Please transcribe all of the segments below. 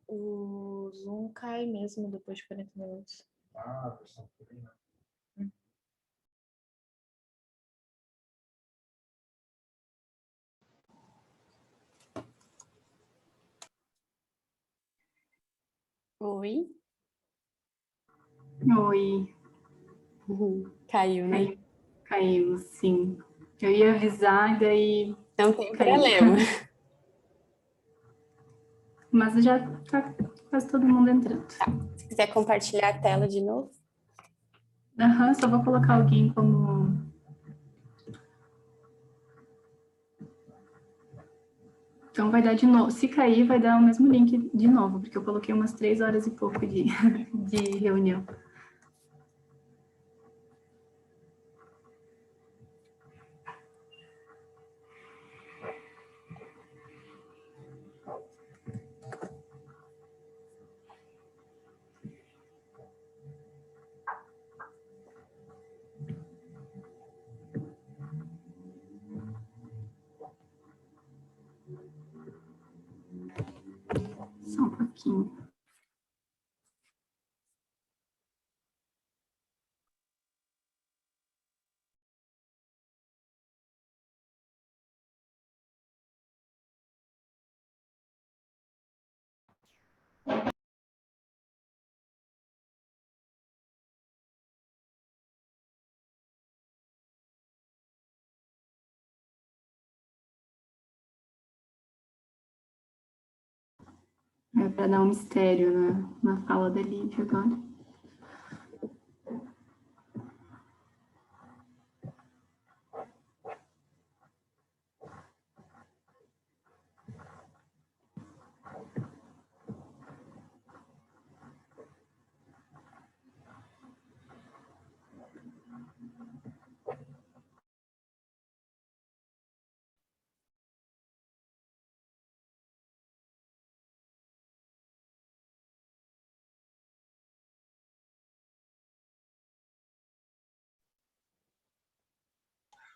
O Zoom cai mesmo depois de 40 minutos. Ah, a versão também não. Oi. Oi. Caiu, né? Caiu, sim. Eu ia avisar e daí Não tem caiu. problema. Mas já tá quase todo mundo entrando. Tá. Se quiser compartilhar a tela de novo. Aham, só vou colocar alguém como... Então vai dar de novo. Se cair, vai dar o mesmo link de novo, porque eu coloquei umas 3 horas e pouco de reunião. Só um pouquinho. É para dar um mistério na fala da Lívia agora.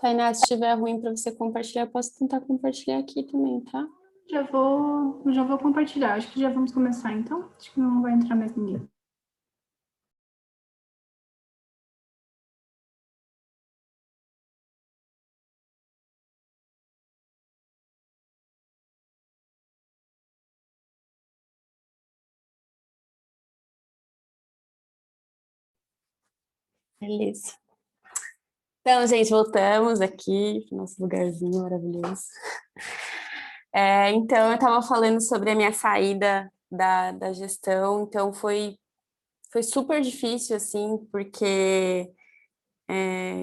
Tainá, se estiver ruim para você compartilhar, eu posso tentar compartilhar aqui também, tá? Já vou compartilhar. Acho que já vamos começar, então. Acho que não vai entrar mais ninguém. Beleza. Então, gente, voltamos aqui para o nosso lugarzinho maravilhoso. Então, eu estava falando sobre a minha saída da gestão, então foi super difícil, assim, porque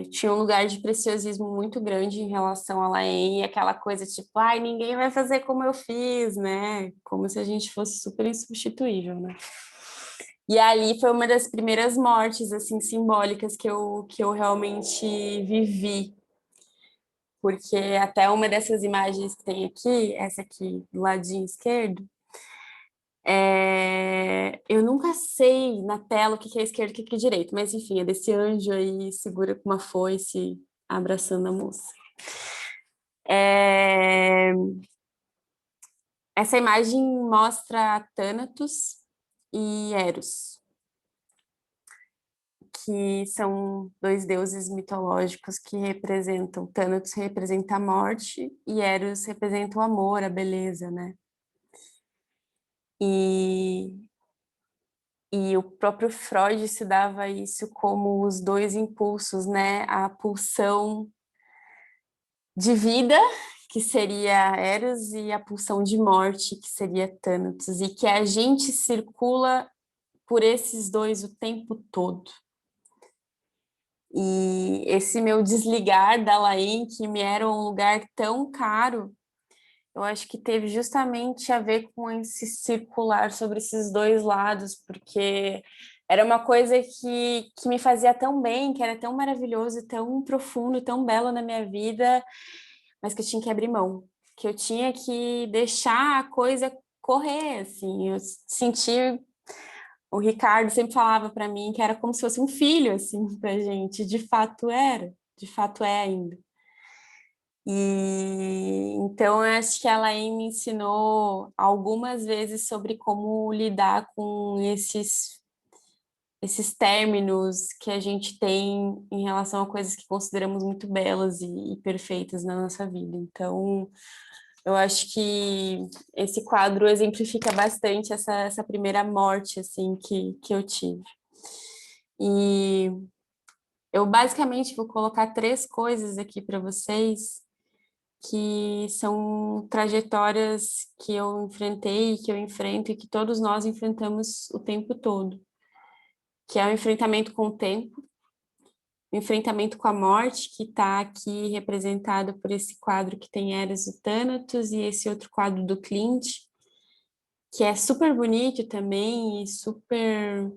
tinha um lugar de preciosismo muito grande em relação à Laem, e aquela coisa tipo, ai, ninguém vai fazer como eu fiz, né? Como se a gente fosse super insubstituível, né? E ali foi uma das primeiras mortes, assim, simbólicas que eu realmente vivi. Porque até uma dessas imagens que tem aqui, essa aqui do ladinho esquerdo, eu nunca sei na tela o que é esquerdo e o que é direito, mas enfim, é desse anjo aí, segura com uma foice, abraçando a moça. Essa imagem mostra Thanatos e Eros, que são dois deuses mitológicos que representam, Thanatos representa a morte e Eros representa o amor, a beleza, né? E o próprio Freud se dava isso como os dois impulsos, né? A pulsão de vida, que seria Eros, e a pulsão de morte, que seria Thanatos, e que a gente circula por esses dois o tempo todo. E esse meu desligar da Laem, que me era um lugar tão caro, eu acho que teve justamente a ver com esse circular sobre esses dois lados, porque era uma coisa que me fazia tão bem, que era tão maravilhoso, tão profundo, tão belo na minha vida, mas que eu tinha que abrir mão, que eu tinha que deixar a coisa correr, assim. Eu senti... O Ricardo sempre falava para mim que era como se fosse um filho, assim, pra gente. De fato era, de fato é ainda. E então eu acho que ela aí me ensinou algumas vezes sobre como lidar com esses términos que a gente tem em relação a coisas que consideramos muito belas e perfeitas na nossa vida. Então, eu acho que esse quadro exemplifica bastante essa primeira morte assim que eu tive. E eu basicamente vou colocar três coisas aqui para vocês que são trajetórias que eu enfrentei, que eu enfrento e que todos nós enfrentamos o tempo todo, que é o enfrentamento com o tempo, o enfrentamento com a morte, que está aqui representado por esse quadro que tem Eros e Thanatos, e esse outro quadro do Clint, que é super bonito também e super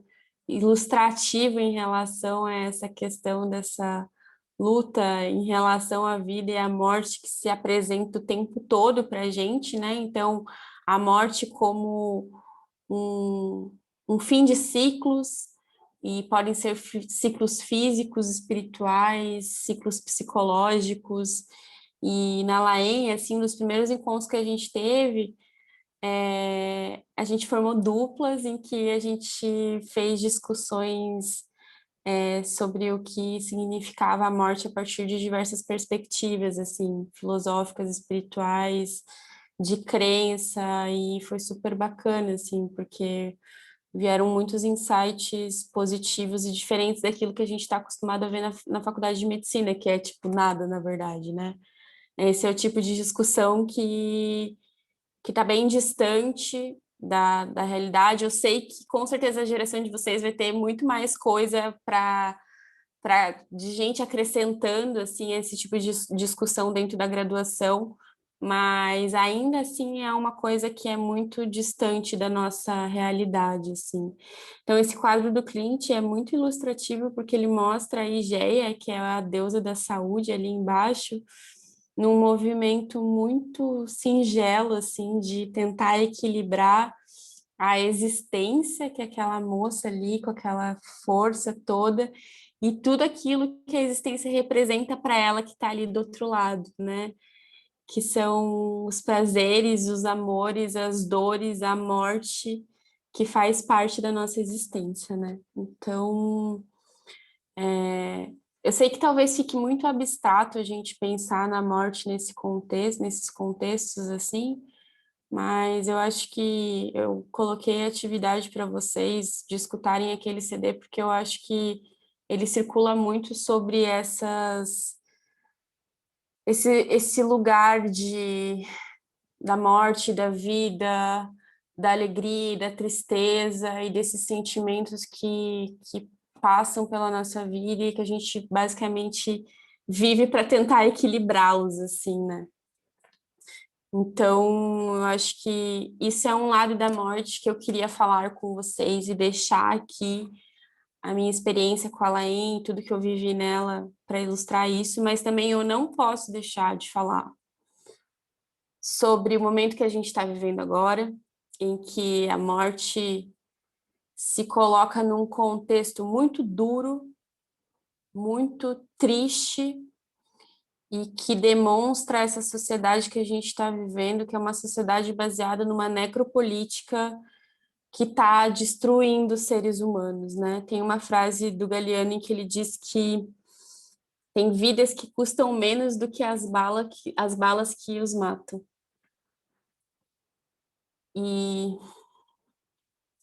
ilustrativo em relação a essa questão dessa luta em relação à vida e à morte que se apresenta o tempo todo para a gente, né? Então, a morte como um fim de ciclos, e podem ser ciclos físicos, espirituais, ciclos psicológicos. E na Laen, assim, nos primeiros encontros que a gente teve, a gente formou duplas em que a gente fez discussões sobre o que significava a morte a partir de diversas perspectivas, assim, filosóficas, espirituais, de crença, e foi super bacana, assim, porque vieram muitos insights positivos e diferentes daquilo que a gente está acostumado a ver na faculdade de medicina, que é tipo nada, na verdade, né? Esse é o tipo de discussão que está bem distante da realidade. Eu sei que com certeza a geração de vocês vai ter muito mais coisa de gente acrescentando assim esse tipo de discussão dentro da graduação, mas ainda assim é uma coisa que é muito distante da nossa realidade, assim. Então esse quadro do Clint é muito ilustrativo porque ele mostra a Igeia, que é a deusa da saúde ali embaixo, num movimento muito singelo, assim, de tentar equilibrar a existência que aquela moça ali, com aquela força toda, e tudo aquilo que a existência representa para ela que está ali do outro lado, né? Que são os prazeres, os amores, as dores, a morte, que faz parte da nossa existência, né? Então, eu sei que talvez fique muito abstrato a gente pensar na morte nesse contexto, nesses contextos assim, mas eu acho que eu coloquei a atividade para vocês de escutarem aquele CD, porque eu acho que ele circula muito sobre esse lugar da morte, da vida, da alegria, da tristeza e desses sentimentos que passam pela nossa vida e que a gente basicamente vive para tentar equilibrá-los, assim, né? Então, eu acho que isso é um lado da morte que eu queria falar com vocês e deixar aqui a minha experiência com a Laen, tudo que eu vivi nela para ilustrar isso, mas também eu não posso deixar de falar sobre o momento que a gente está vivendo agora, em que a morte se coloca num contexto muito duro, muito triste, e que demonstra essa sociedade que a gente está vivendo, que é uma sociedade baseada numa necropolítica que está destruindo os seres humanos, né? Tem uma frase do Galiani que ele diz que tem vidas que custam menos do que as balas que os matam. E,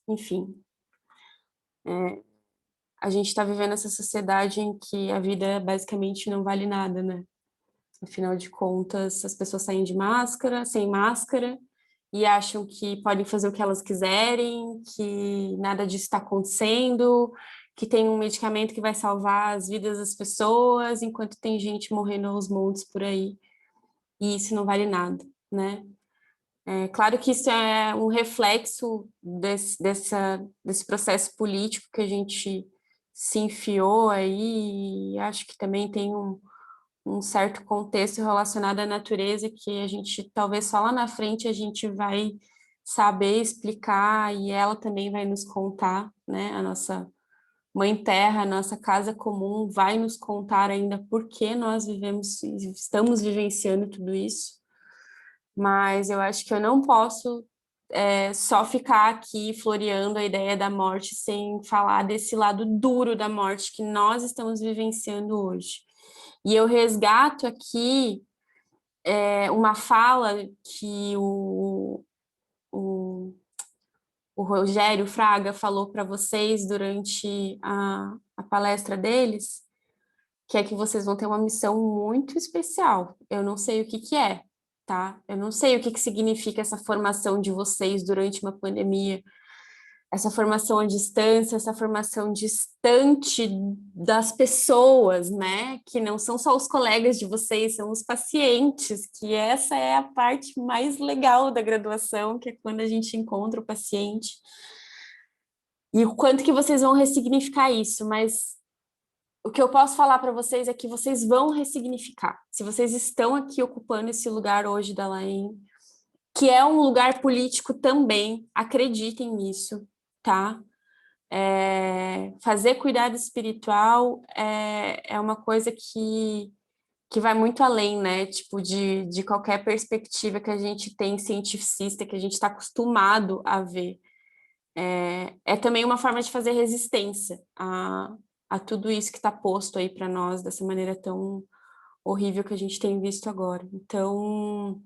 enfim, a gente está vivendo essa sociedade em que a vida basicamente não vale nada, né? Afinal de contas, as pessoas saem de máscara, sem máscara, e acham que podem fazer o que elas quiserem, que nada disso está acontecendo, que tem um medicamento que vai salvar as vidas das pessoas, enquanto tem gente morrendo aos montes por aí, e isso não vale nada, né? É claro que isso é um reflexo desse processo político que a gente se enfiou aí, e acho que também tem um certo contexto relacionado à natureza que a gente, talvez só lá na frente, a gente vai saber explicar e ela também vai nos contar, né, a nossa Mãe Terra, nossa casa comum, vai nos contar ainda por que nós estamos vivenciando tudo isso. Mas eu acho que eu não posso só ficar aqui floreando a ideia da morte sem falar desse lado duro da morte que nós estamos vivenciando hoje. E eu resgato aqui uma fala que o Rogério Fraga falou para vocês durante a palestra deles, que é que vocês vão ter uma missão muito especial. Eu não sei o que que é, tá? Eu não sei o que que significa essa formação de vocês durante uma pandemia, essa formação à distância, essa formação distante das pessoas, né? Que não são só os colegas de vocês, são os pacientes, que essa é a parte mais legal da graduação, que é quando a gente encontra o paciente. E o quanto que vocês vão ressignificar isso, mas o que eu posso falar para vocês é que vocês vão ressignificar. Se vocês estão aqui ocupando esse lugar hoje da Laem, que é um lugar político também, acreditem nisso, tá? Fazer cuidado espiritual é uma coisa que vai muito além, né? Tipo, de qualquer perspectiva que a gente tem cientificista, que a gente está acostumado a ver. É também uma forma de fazer resistência a tudo isso que está posto aí para nós, dessa maneira tão horrível que a gente tem visto agora. Então,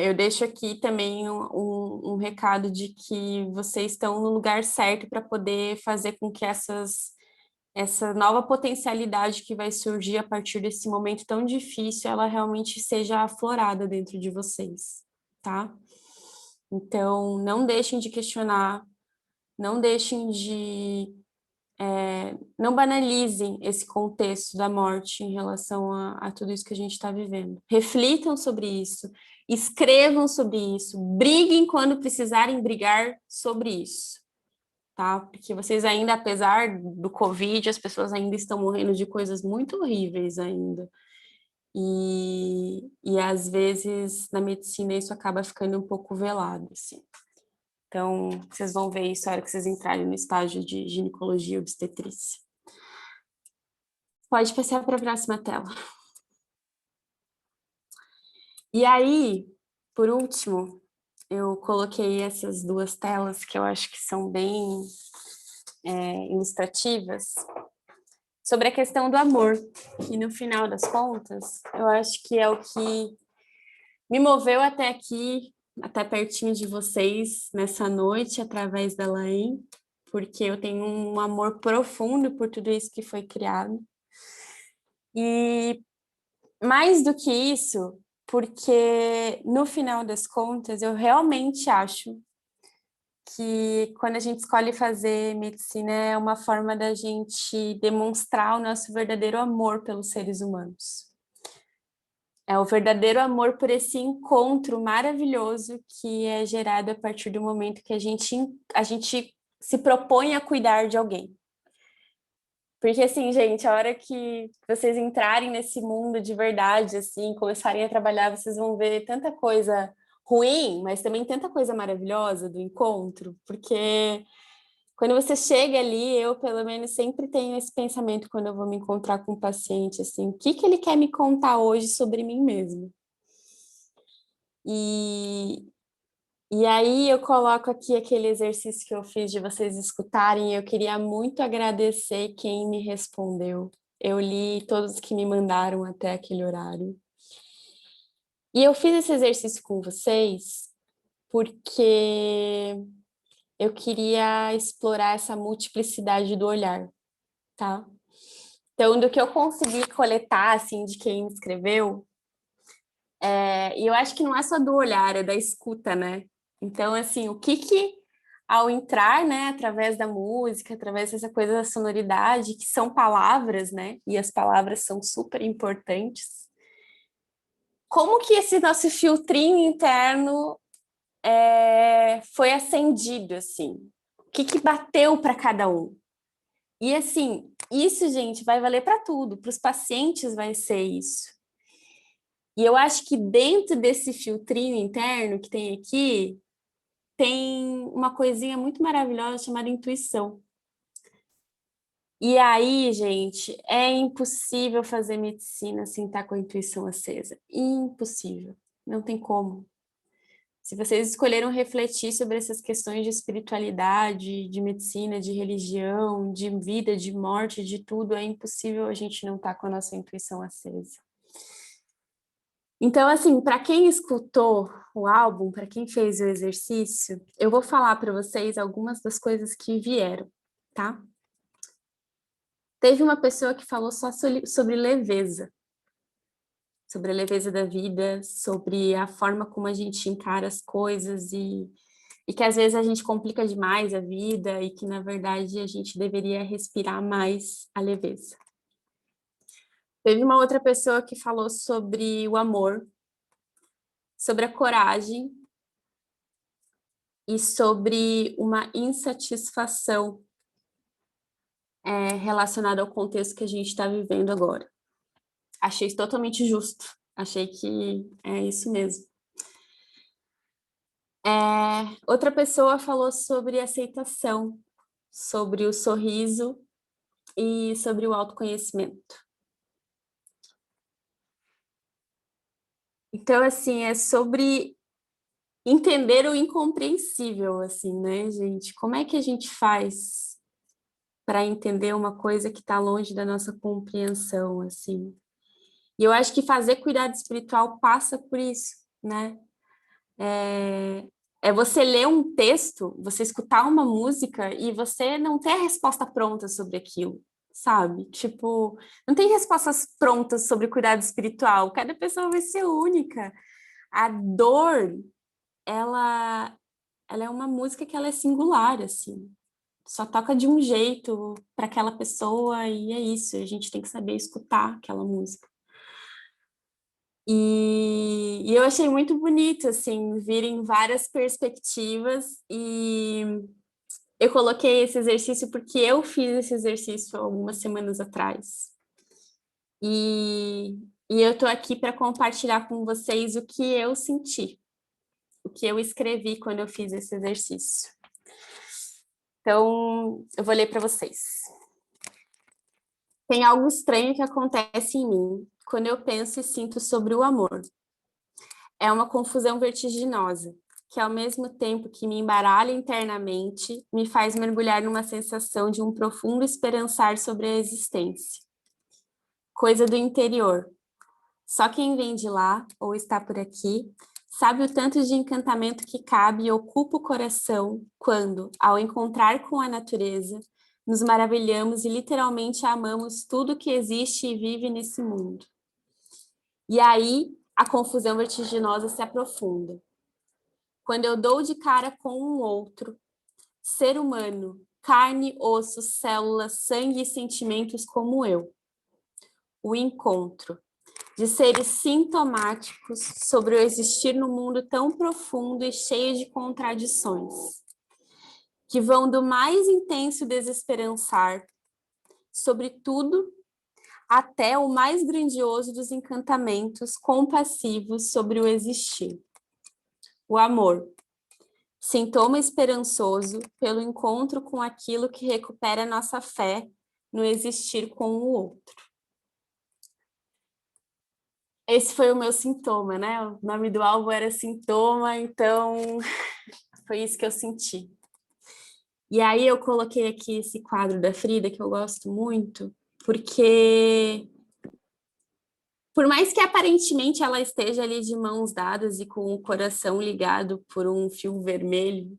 eu deixo aqui também um recado de que vocês estão no lugar certo para poder fazer com que essa nova potencialidade que vai surgir a partir desse momento tão difícil, ela realmente seja aflorada dentro de vocês, tá? Então, não deixem de questionar, não deixem de... não banalizem esse contexto da morte em relação a tudo isso que a gente está vivendo. Reflitam sobre isso, escrevam sobre isso, briguem quando precisarem brigar sobre isso, tá? Porque vocês ainda, apesar do Covid, as pessoas ainda estão morrendo de coisas muito horríveis ainda. E às vezes, na medicina, isso acaba ficando um pouco velado, assim. Então, vocês vão ver isso na hora que vocês entrarem no estágio de ginecologia e obstetrícia. Pode passar para a próxima tela. E aí, por último, eu coloquei essas duas telas que eu acho que são bem ilustrativas, sobre a questão do amor, que no final das contas, eu acho que é o que me moveu até aqui, até pertinho de vocês, nessa noite, através da Laem, porque eu tenho um amor profundo por tudo isso que foi criado. E mais do que isso, porque no final das contas, eu realmente acho que quando a gente escolhe fazer medicina é uma forma da gente demonstrar o nosso verdadeiro amor pelos seres humanos. É o verdadeiro amor por esse encontro maravilhoso que é gerado a partir do momento que a gente se propõe a cuidar de alguém. Porque, assim, gente, a hora que vocês entrarem nesse mundo de verdade, assim, começarem a trabalhar, vocês vão ver tanta coisa ruim, mas também tanta coisa maravilhosa do encontro, porque quando você chega ali, eu, pelo menos, sempre tenho esse pensamento quando eu vou me encontrar com um paciente, assim, o que que ele quer me contar hoje sobre mim mesmo? E aí eu coloco aqui aquele exercício que eu fiz de vocês escutarem, eu queria muito agradecer quem me respondeu. Eu li todos que me mandaram até aquele horário. E eu fiz esse exercício com vocês porque eu queria explorar essa multiplicidade do olhar, tá? Então, do que eu consegui coletar, assim, de quem me escreveu, e eu acho que não é só do olhar, é da escuta, né? Então, assim, o que ao entrar, né, através da música, através dessa coisa da sonoridade, que são palavras, né? E as palavras são super importantes. Como que esse nosso filtrinho interno foi acendido, assim? O que bateu para cada um? E, assim, isso, gente, vai valer para tudo. Para os pacientes vai ser isso. E eu acho que dentro desse filtrinho interno que tem aqui, tem uma coisinha muito maravilhosa chamada intuição. E aí, gente, é impossível fazer medicina sem estar com a intuição acesa. Impossível. Não tem como. Se vocês escolheram refletir sobre essas questões de espiritualidade, de medicina, de religião, de vida, de morte, de tudo, é impossível a gente não estar com a nossa intuição acesa. Então, assim, para quem escutou o álbum, para quem fez o exercício, eu vou falar para vocês algumas das coisas que vieram, tá? Teve uma pessoa que falou só sobre leveza, sobre a leveza da vida, sobre a forma como a gente encara as coisas e que às vezes a gente complica demais a vida e que, na verdade, a gente deveria respirar mais a leveza. Teve uma outra pessoa que falou sobre o amor, sobre a coragem e sobre uma insatisfação relacionada ao contexto que a gente está vivendo agora. Achei isso totalmente justo. Achei que é isso mesmo. Outra pessoa falou sobre aceitação, sobre o sorriso e sobre o autoconhecimento. Então, assim, é sobre entender o incompreensível, assim, né, gente? Como é que a gente faz para entender uma coisa que está longe da nossa compreensão, assim? E eu acho que fazer cuidado espiritual passa por isso, né? É você ler um texto, você escutar uma música e você não ter a resposta pronta sobre aquilo, sabe? Tipo, não tem respostas prontas sobre cuidado espiritual, cada pessoa vai ser única. A dor, ela é uma música que ela é singular, assim. Só toca de um jeito para aquela pessoa e é isso, a gente tem que saber escutar aquela música. E eu achei muito bonito, assim, virem várias perspectivas e eu coloquei esse exercício porque eu fiz esse exercício algumas semanas atrás. E, e eu tô aqui para compartilhar com vocês o que eu senti, o que eu escrevi quando eu fiz esse exercício. Então, eu vou ler para vocês. Tem algo estranho que acontece em mim quando eu penso e sinto sobre o amor. É uma confusão vertiginosa, que ao mesmo tempo que me embaralha internamente, me faz mergulhar numa sensação de um profundo esperançar sobre a existência. Coisa do interior. Só quem vem de lá, ou está por aqui, sabe o tanto de encantamento que cabe e ocupa o coração quando, ao encontrar com a natureza, nos maravilhamos e literalmente amamos tudo que existe e vive nesse mundo. E aí, a confusão vertiginosa se aprofunda. Quando eu dou de cara com um outro, ser humano, carne, osso, células, sangue e sentimentos como eu. O encontro de seres sintomáticos sobre o existir no mundo tão profundo e cheio de contradições, que vão do mais intenso desesperançar sobre tudo até o mais grandioso dos encantamentos compassivos sobre o existir. O amor, sintoma esperançoso pelo encontro com aquilo que recupera nossa fé no existir com o outro. Esse foi o meu sintoma, né? O nome do álbum era Sintoma, então foi isso que eu senti. E aí eu coloquei aqui esse quadro da Frida, que eu gosto muito, porque por mais que aparentemente ela esteja ali de mãos dadas e com o coração ligado por um fio vermelho,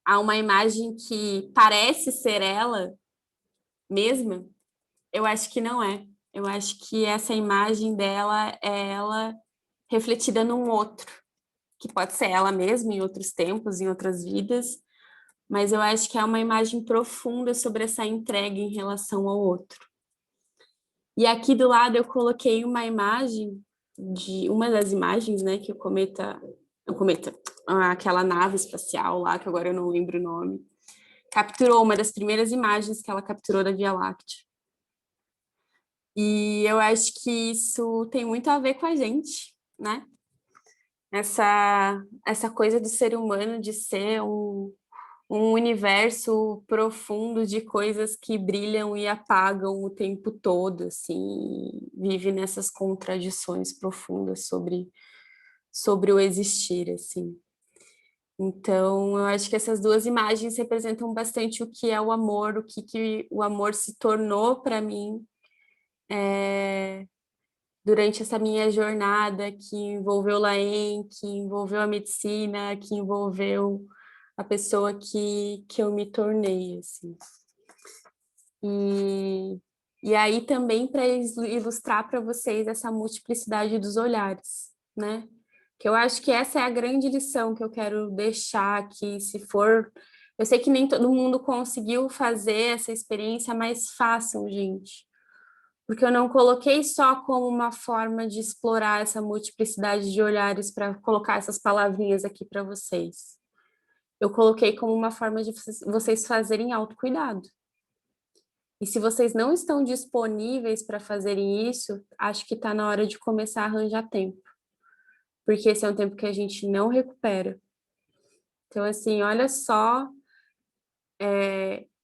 há uma imagem que parece ser ela mesma, eu acho que não é. Eu acho que essa imagem dela é ela refletida num outro, que pode ser ela mesma em outros tempos, em outras vidas, mas eu acho que é uma imagem profunda sobre essa entrega em relação ao outro. E aqui do lado eu coloquei uma imagem de uma das imagens, né, que o cometa, aquela nave espacial lá, que agora eu não lembro o nome, capturou, uma das primeiras imagens que ela capturou da Via Láctea. E eu acho que isso tem muito a ver com a gente, né? Essa coisa do ser humano de ser um universo profundo de coisas que brilham e apagam o tempo todo, assim, vive nessas contradições profundas sobre o existir, assim. Então, eu acho que essas duas imagens representam bastante o que é o amor, o que o amor se tornou para mim durante essa minha jornada que envolveu Laen, que envolveu a medicina, que envolveu a pessoa que eu me tornei, assim. E aí também para ilustrar para vocês essa multiplicidade dos olhares, né? Que eu acho que essa é a grande lição que eu quero deixar aqui, se for... Eu sei que nem todo mundo conseguiu fazer essa experiência, mas façam, gente. Porque eu não coloquei só como uma forma de explorar essa multiplicidade de olhares para colocar essas palavrinhas aqui para vocês. Eu coloquei como uma forma de vocês fazerem autocuidado. E se vocês não estão disponíveis para fazerem isso, acho que está na hora de começar a arranjar tempo. Porque esse é um tempo que a gente não recupera. Então, assim, olha só,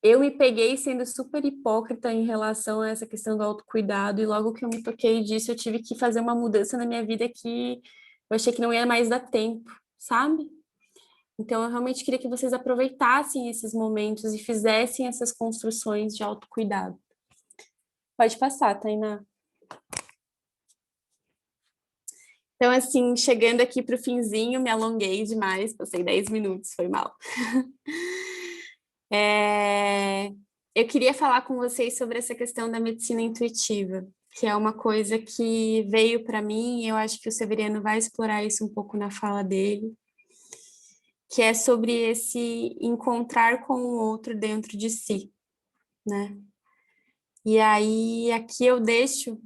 eu me peguei sendo super hipócrita em relação a essa questão do autocuidado, e logo que eu me toquei disso, eu tive que fazer uma mudança na minha vida que eu achei que não ia mais dar tempo, sabe? Então, eu realmente queria que vocês aproveitassem esses momentos e fizessem essas construções de autocuidado. Pode passar, Tainá. Então, assim, chegando aqui para o finzinho, me alonguei demais, passei 10 minutos, foi mal. Eu queria falar com vocês sobre essa questão da medicina intuitiva, que é uma coisa que veio para mim, e eu acho que o Severiano vai explorar isso um pouco na fala dele, que é sobre esse encontrar com o outro dentro de si, né? E aí, aqui eu deixo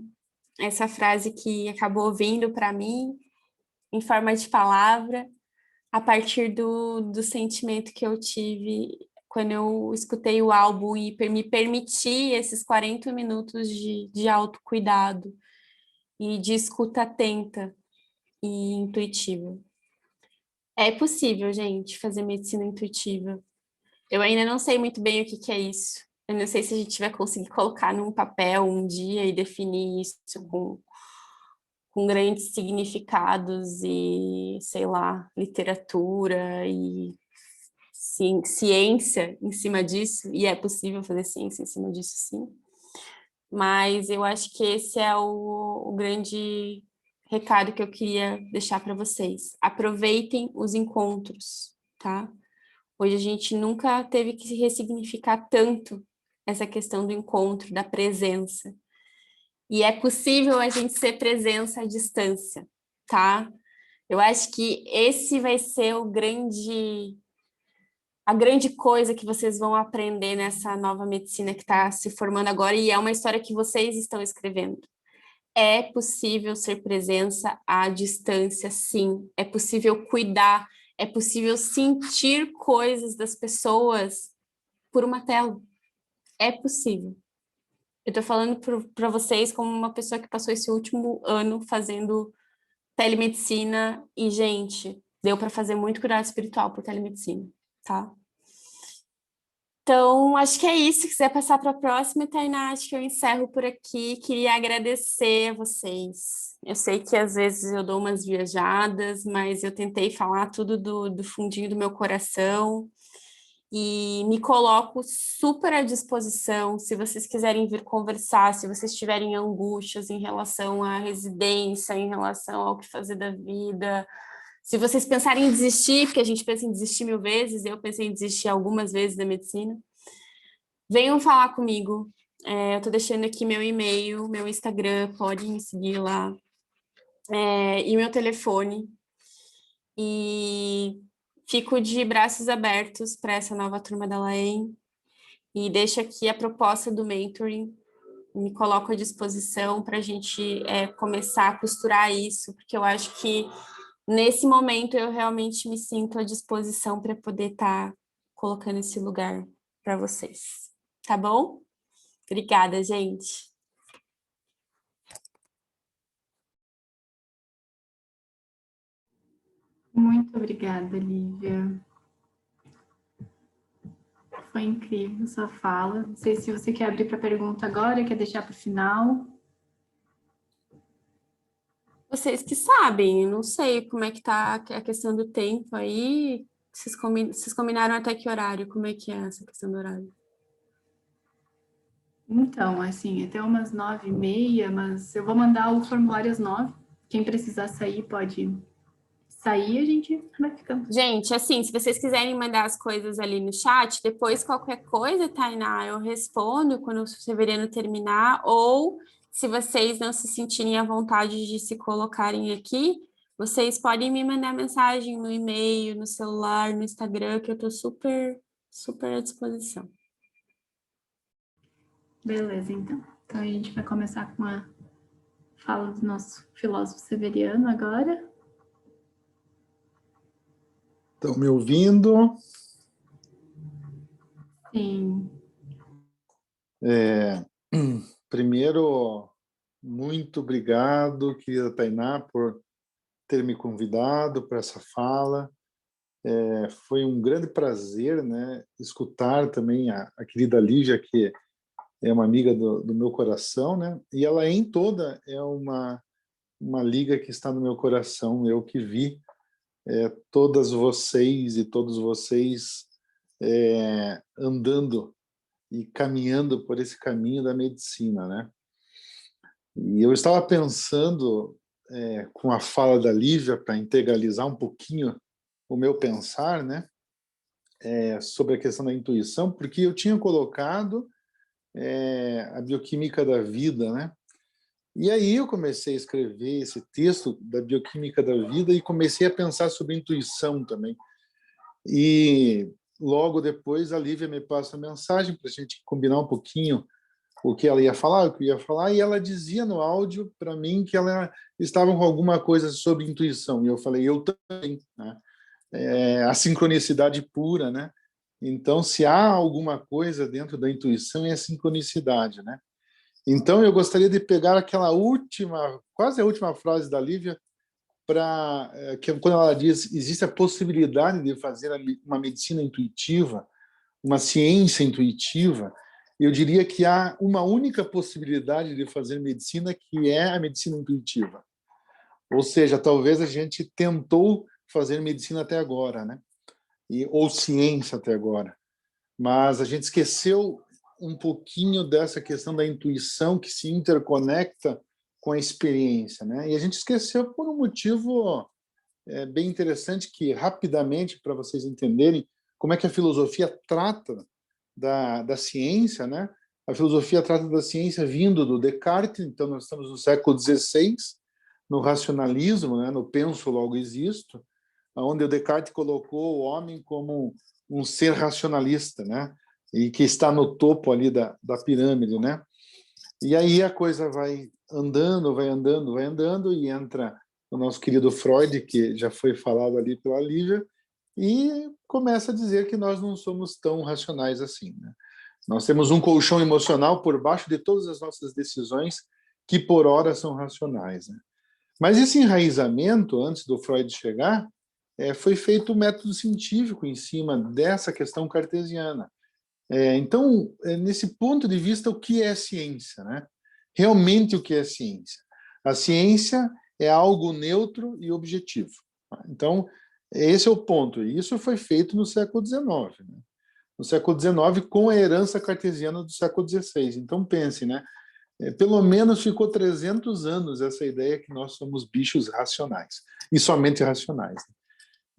essa frase que acabou vindo para mim, em forma de palavra, a partir do sentimento que eu tive quando eu escutei o álbum e me permiti esses 40 minutos de autocuidado e de escuta atenta e intuitiva. É possível, gente, fazer medicina intuitiva. Eu ainda não sei muito bem o que é isso. Eu não sei se a gente vai conseguir colocar num papel um dia e definir isso com grandes significados e, sei lá, literatura e ciência em cima disso, e é possível fazer ciência em cima disso, sim. Mas eu acho que esse é o grande recado que eu queria deixar para vocês. Aproveitem os encontros, tá? Hoje a gente nunca teve que ressignificar tanto essa questão do encontro, da presença. E é possível a gente ser presença à distância, tá? Eu acho que esse vai ser a grande coisa que vocês vão aprender nessa nova medicina que está se formando agora, e é uma história que vocês estão escrevendo. É possível ser presença à distância, sim. É possível cuidar, é possível sentir coisas das pessoas por uma tela. É possível. Eu estou falando para vocês como uma pessoa que passou esse último ano fazendo telemedicina e, gente, deu para fazer muito cuidado espiritual por telemedicina, tá? Então, acho que é isso. Se quiser passar para a próxima, Tainá, acho que eu encerro por aqui. Queria agradecer a vocês. Eu sei que às vezes eu dou umas viajadas, mas eu tentei falar tudo do fundinho do meu coração e me coloco super à disposição. Se vocês quiserem vir conversar, se vocês tiverem angústias em relação à residência, em relação ao que fazer da vida, se vocês pensarem em desistir, porque a gente pensa em desistir 1000 vezes, eu pensei em desistir algumas vezes da medicina, venham falar comigo. Eu tô deixando aqui meu e-mail, meu Instagram, podem me seguir lá, e meu telefone. E fico de braços abertos para essa nova turma da Laen. E deixo aqui a proposta do mentoring, me coloco à disposição para a gente começar a costurar isso, porque eu acho que nesse momento eu realmente me sinto à disposição para poder estar colocando esse lugar para vocês. Tá bom? Obrigada, gente. Muito obrigada, Lívia. foi incrível sua fala. Não sei se você quer abrir para pergunta agora, quer deixar para o final. Vocês que sabem, eu não sei como é que tá a questão do tempo aí. Vocês combinaram até que horário? Como é que é essa questão do horário? Então, assim, até umas 9h30, mas eu vou mandar o formulário às 9h. Quem precisar sair pode sair, a gente vai ficando. Gente, assim, se vocês quiserem mandar as coisas ali no chat, depois qualquer coisa, Tainá, eu respondo quando o Severiano terminar, ou se vocês não se sentirem à vontade de se colocarem aqui, vocês podem me mandar mensagem no e-mail, no celular, no Instagram, que eu tô super, super à disposição. Beleza, então. Então a gente vai começar com a fala do nosso filósofo Severiano agora. Estão me ouvindo? Sim. Primeiro, muito obrigado, querida Tainá, por ter me convidado para essa fala. Foi um grande prazer, né, escutar também a querida Lígia, que é uma amiga do meu coração, né, e ela em toda é uma liga que está no meu coração. Eu que vi todas vocês e todos vocês andando e caminhando por esse caminho da medicina, né? E eu estava pensando, com a fala da Lívia, para integralizar um pouquinho o meu pensar, né? Sobre a questão da intuição, porque eu tinha colocado a bioquímica da vida, né? E aí eu comecei a escrever esse texto da bioquímica da vida e comecei a pensar sobre intuição também. E logo depois a Lívia me passa a mensagem para a gente combinar um pouquinho o que ela ia falar, o que eu ia falar, e ela dizia no áudio para mim que ela estava com alguma coisa sobre intuição. E eu falei, eu também, né? A sincronicidade pura, né? Então, se há alguma coisa dentro da intuição, é a sincronicidade, né? Então, eu gostaria de pegar aquela última, quase a última frase da Lívia, para que quando ela diz existe a possibilidade de fazer uma medicina intuitiva, uma ciência intuitiva, eu diria que há uma única possibilidade de fazer medicina, que é a medicina intuitiva. Ou seja, talvez a gente tentou fazer medicina até agora, né? Ou ciência até agora, mas a gente esqueceu um pouquinho dessa questão da intuição que se interconecta com a experiência, né? E a gente esqueceu por um motivo bem interessante, que rapidamente, para vocês entenderem como é que a filosofia trata da ciência, né? A filosofia trata da ciência vindo do Descartes, então nós estamos no século XVI, no racionalismo, né? No penso logo existo, onde o Descartes colocou o homem como um ser racionalista, né? E que está no topo ali da pirâmide, né? E aí a coisa vai andando, vai andando, vai andando, e entra o nosso querido Freud, que já foi falado ali pela Lívia, e começa a dizer que nós não somos tão racionais assim, né? Nós temos um colchão emocional por baixo de todas as nossas decisões, que por hora são racionais, né? Mas esse enraizamento, antes do Freud chegar, foi feito um método científico em cima dessa questão cartesiana. Então, nesse ponto de vista, o que é ciência, né? Realmente, o que é ciência? A ciência é algo neutro e objetivo. Então, esse é o ponto. E isso foi feito no século XIX, né? No século XIX, com a herança cartesiana do século XVI. Então, pense, né? Pelo menos ficou 300 anos essa ideia que nós somos bichos racionais, e somente racionais.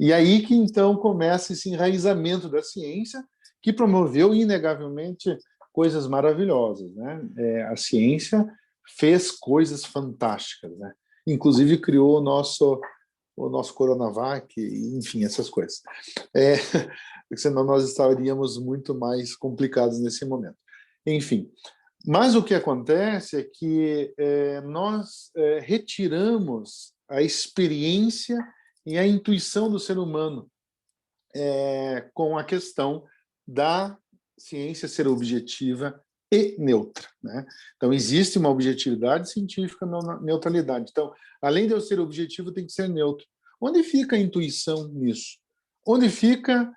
E aí que, então, começa esse enraizamento da ciência, que promoveu, inegavelmente, coisas maravilhosas, né? A ciência fez coisas fantásticas, né? Inclusive criou o nosso Coronavac, enfim, essas coisas. Senão nós estaríamos muito mais complicados nesse momento. Enfim, mas o que acontece é que nós retiramos a experiência e a intuição do ser humano com a questão da ciência ser objetiva e neutra, né? Então, existe uma objetividade científica na neutralidade. Então, além de eu ser objetivo, tem que ser neutro. Onde fica a intuição nisso? Onde fica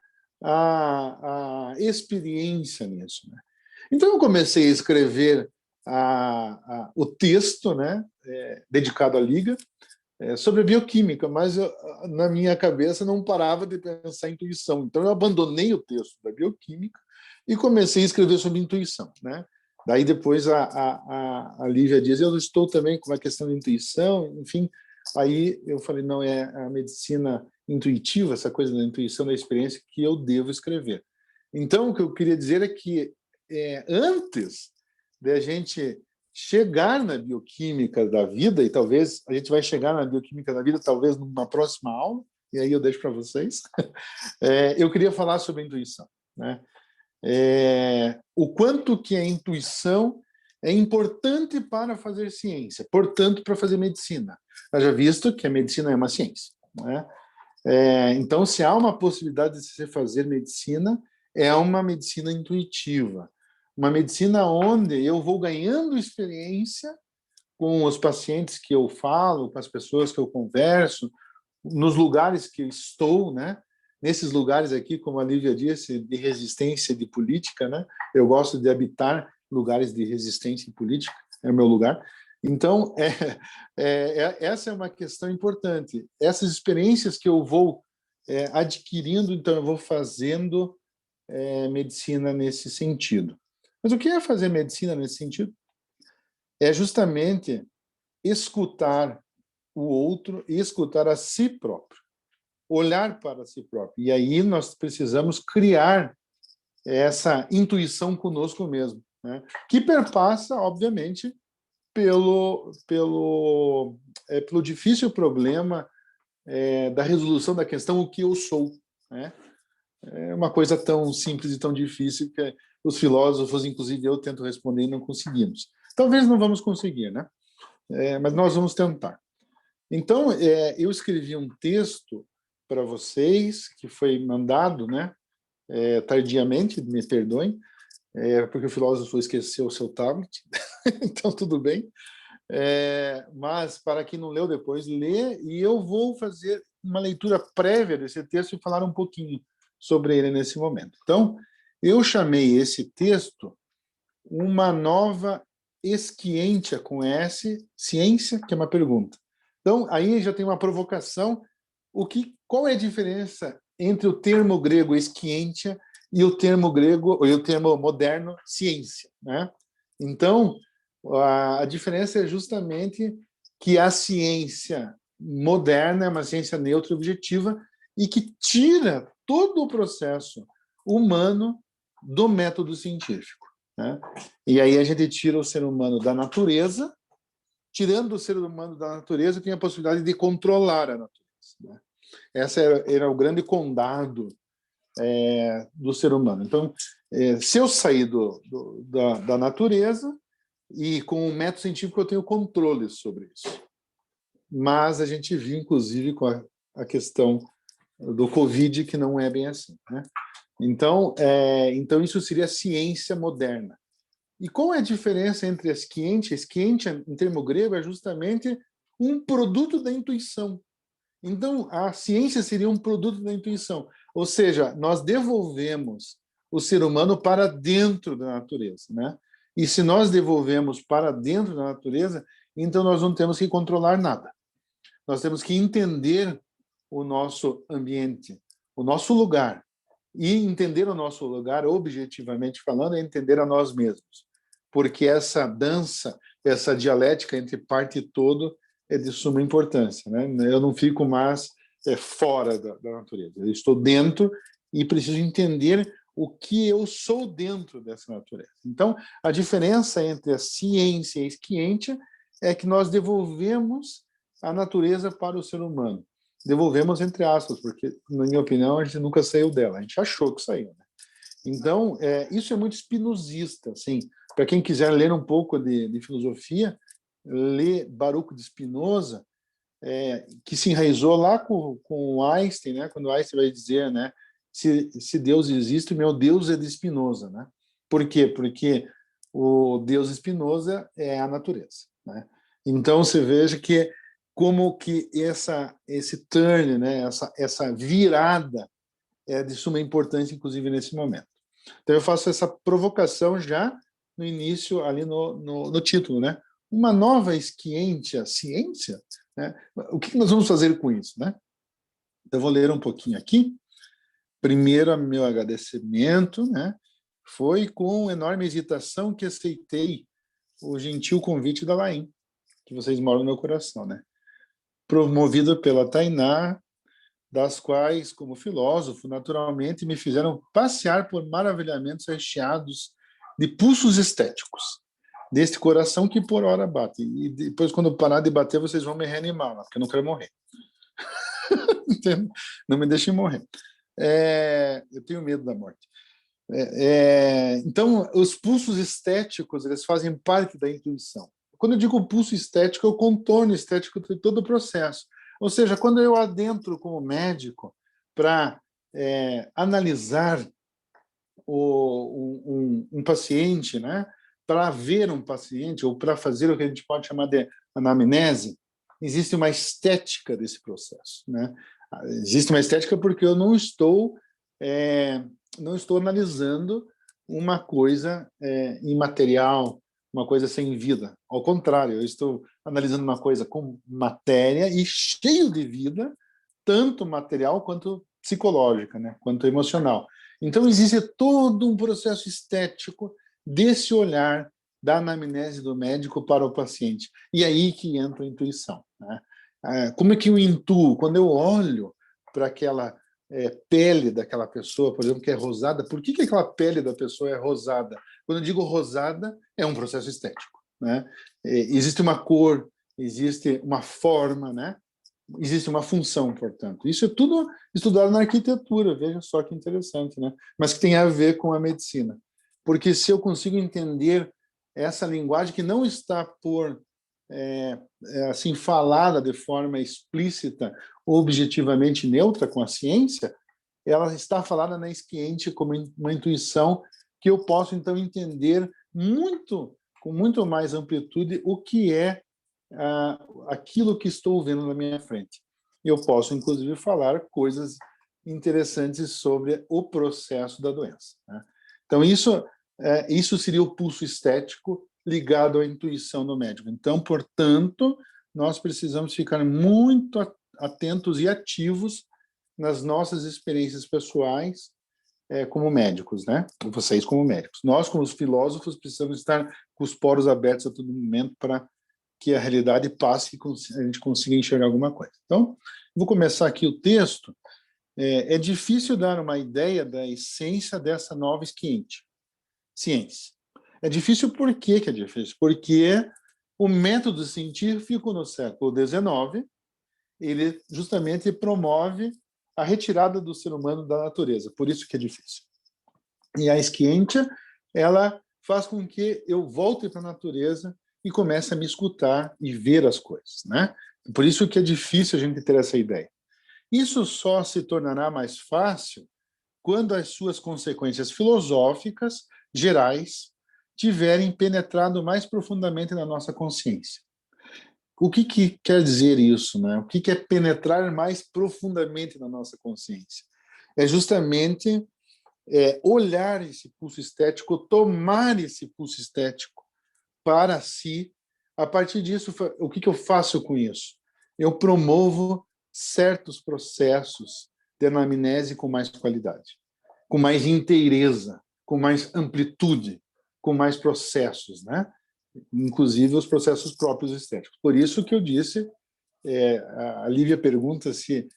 a experiência nisso, né? Então, eu comecei a escrever o texto, né, dedicado à Liga, sobre a bioquímica, mas na minha cabeça não parava de pensar em intuição. Então, eu abandonei o texto da bioquímica e comecei a escrever sobre intuição, né? Daí, depois, a Lívia diz, eu estou também com uma questão de intuição, enfim. Aí eu falei, não, é a medicina intuitiva, essa coisa da intuição, da experiência, que eu devo escrever. Então, o que eu queria dizer é que antes de a gente chegar na bioquímica da vida, e talvez a gente vai chegar na bioquímica da vida, talvez numa próxima aula, e aí eu deixo para vocês, eu queria falar sobre a intuição, né? O quanto que a intuição é importante para fazer ciência, portanto, para fazer medicina. Haja visto que a medicina é uma ciência, né? Então, se há uma possibilidade de se fazer medicina, é uma medicina intuitiva, uma medicina onde eu vou ganhando experiência com os pacientes que eu falo, com as pessoas que eu converso, nos lugares que eu estou, né? Nesses lugares aqui, como a Lívia disse, de resistência de política, né? Eu gosto de habitar lugares de resistência política, é o meu lugar. Então, essa é uma questão importante. Essas experiências que eu vou adquirindo, então eu vou fazendo medicina nesse sentido. Mas o que é fazer medicina nesse sentido? É justamente escutar o outro e escutar a si próprio, olhar para si próprio. E aí nós precisamos criar essa intuição conosco mesmo, né? Que perpassa, obviamente, pelo difícil problema da resolução da questão o que eu sou, né? É uma coisa tão simples e tão difícil que os filósofos, inclusive eu, tento responder e não conseguimos. Talvez não vamos conseguir, né? Mas nós vamos tentar. Então, eu escrevi um texto para vocês que foi mandado, né? Tardiamente, me perdoem, porque o filósofo esqueceu o seu tablet, então tudo bem. Mas, para quem não leu depois, lê, e eu vou fazer uma leitura prévia desse texto e falar um pouquinho sobre ele nesse momento. Então, eu chamei esse texto Uma Nova Esquientia, com S, Ciência, que é uma pergunta. Então, aí já tem uma provocação. Qual é a diferença entre o termo grego esquientia e o termo moderno ciência, né? Então, a diferença é justamente que a ciência moderna é uma ciência neutra e objetiva e que tira todo o processo humano do método científico, né? E aí a gente tira o ser humano da natureza. Tirando o ser humano da natureza, tem a possibilidade de controlar a natureza, né? Esse era o grande condado do ser humano. Então, se eu sair da natureza, e com o método científico eu tenho controle sobre isso. Mas a gente viu, inclusive, com a questão do Covid, que não é bem assim, né? Então, isso seria a ciência moderna. E qual é a diferença entre a esquientia? Esquientia, em termo grego, é justamente um produto da intuição. Então, a ciência seria um produto da intuição. Ou seja, nós devolvemos o ser humano para dentro da natureza, né? E se nós devolvemos para dentro da natureza, então nós não temos que controlar nada. Nós temos que entender o nosso ambiente, o nosso lugar. E entender o nosso lugar, objetivamente falando, é entender a nós mesmos. Porque essa dança, essa dialética entre parte e todo é de suma importância, né? Eu não fico mais fora da natureza. Eu estou dentro e preciso entender o que eu sou dentro dessa natureza. Então, a diferença entre a ciência e a esquientia é que nós devolvemos a natureza para o ser humano. Devolvemos entre aspas, porque, na minha opinião, a gente nunca saiu dela. A gente achou que saiu, né? Então, isso é muito spinozista, assim. Para quem quiser ler um pouco de filosofia, lê Baruch de Spinoza, que se enraizou lá com Einstein, né? Quando Einstein vai dizer, né? Se Deus existe, meu Deus é de Spinoza, né? Por quê? Porque o Deus Spinoza é a natureza, né? Então, você veja que como que esse turn, né? Essa virada é de suma importância, inclusive, nesse momento. Então, eu faço essa provocação já no início, ali no título, né? Uma nova esquiência, ciência, né? O que nós vamos fazer com isso, né? Eu vou ler um pouquinho aqui. Primeiro, meu agradecimento, né? Foi com enorme hesitação que aceitei o gentil convite da Laim, que vocês moram no meu coração, né? Promovido pela Tainá, das quais, como filósofo, naturalmente me fizeram passear por maravilhamentos recheados de pulsos estéticos, deste coração que por hora bate. E depois, quando parar de bater, vocês vão me reanimar, porque eu não quero morrer. Não me deixem morrer. Eu tenho medo da morte. Então, os pulsos estéticos, eles fazem parte da intuição. Quando eu digo pulso estético, é o contorno estético de todo o processo. Ou seja, quando eu adentro como médico para analisar um paciente, né, para ver um paciente, ou para fazer o que a gente pode chamar de anamnese, existe uma estética desse processo, né? Existe uma estética porque eu não estou analisando uma coisa imaterial, uma coisa sem vida. Ao contrário, eu estou analisando uma coisa com matéria e cheio de vida, tanto material quanto psicológica, né? Quanto emocional. Então, existe todo um processo estético desse olhar da anamnese do médico para o paciente. E aí que entra a intuição, né? Como é que eu intuo? Quando eu olho para aquela pele daquela pessoa, por exemplo, que é rosada, por que aquela pele da pessoa é rosada? Quando eu digo rosada, é um processo estético, né? Existe uma cor, existe uma forma, né? Existe uma função, portanto. Isso é tudo estudado na arquitetura, veja só que interessante, né? Mas que tem a ver com a medicina. Porque se eu consigo entender essa linguagem que não está assim falada de forma explícita, objetivamente neutra com a ciência, ela está falada na esquiente como uma intuição que eu posso, então, entender com muito mais amplitude o que é aquilo que estou vendo na minha frente. E eu posso, inclusive, falar coisas interessantes sobre o processo da doença, né? Então, isso seria o pulso estético ligado à intuição do médico. Então, portanto, nós precisamos ficar muito atentos e ativos nas nossas experiências pessoais como médicos, né? Vocês como médicos. Nós, como os filósofos, precisamos estar com os poros abertos a todo momento para que a realidade passe e a gente consiga enxergar alguma coisa. Então, vou começar aqui o texto. É difícil dar uma ideia da essência dessa nova ciência. É difícil por que é difícil? Porque o método científico no século XIX, ele justamente promove a retirada do ser humano da natureza, por isso que é difícil. E a esquiência, ela faz com que eu volte para a natureza e comece a me escutar e ver as coisas, né? Por isso que é difícil a gente ter essa ideia. Isso só se tornará mais fácil quando as suas consequências filosóficas gerais tiverem penetrado mais profundamente na nossa consciência. O que quer dizer isso, né? O que é penetrar mais profundamente na nossa consciência? É justamente olhar esse pulso estético, tomar esse pulso estético para si. A partir disso, o que eu faço com isso? Eu promovo certos processos de anamnese com mais qualidade, com mais inteireza, com mais amplitude, com mais processos, né? Inclusive os processos próprios estéticos. Por isso que eu disse, a Lívia pergunta se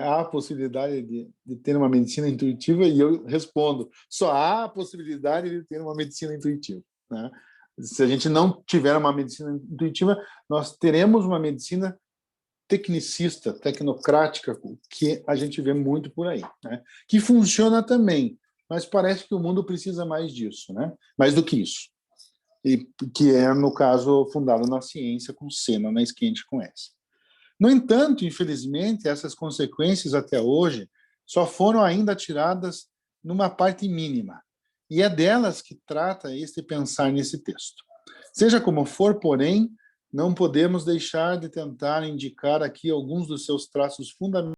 há a possibilidade de ter uma medicina intuitiva, e eu respondo, só há a possibilidade de ter uma medicina intuitiva, né? Se a gente não tiver uma medicina intuitiva, nós teremos uma medicina tecnicista, tecnocrática, que a gente vê muito por aí, né? Que funciona também, mas parece que o mundo precisa mais disso, né? Mais do que isso. E que é, no caso, fundado na ciência com C, não na esquiente com S. No entanto, infelizmente, essas consequências até hoje só foram ainda tiradas numa parte mínima. E é delas que trata este pensar nesse texto. Seja como for, porém, não podemos deixar de tentar indicar aqui alguns dos seus traços fundamentais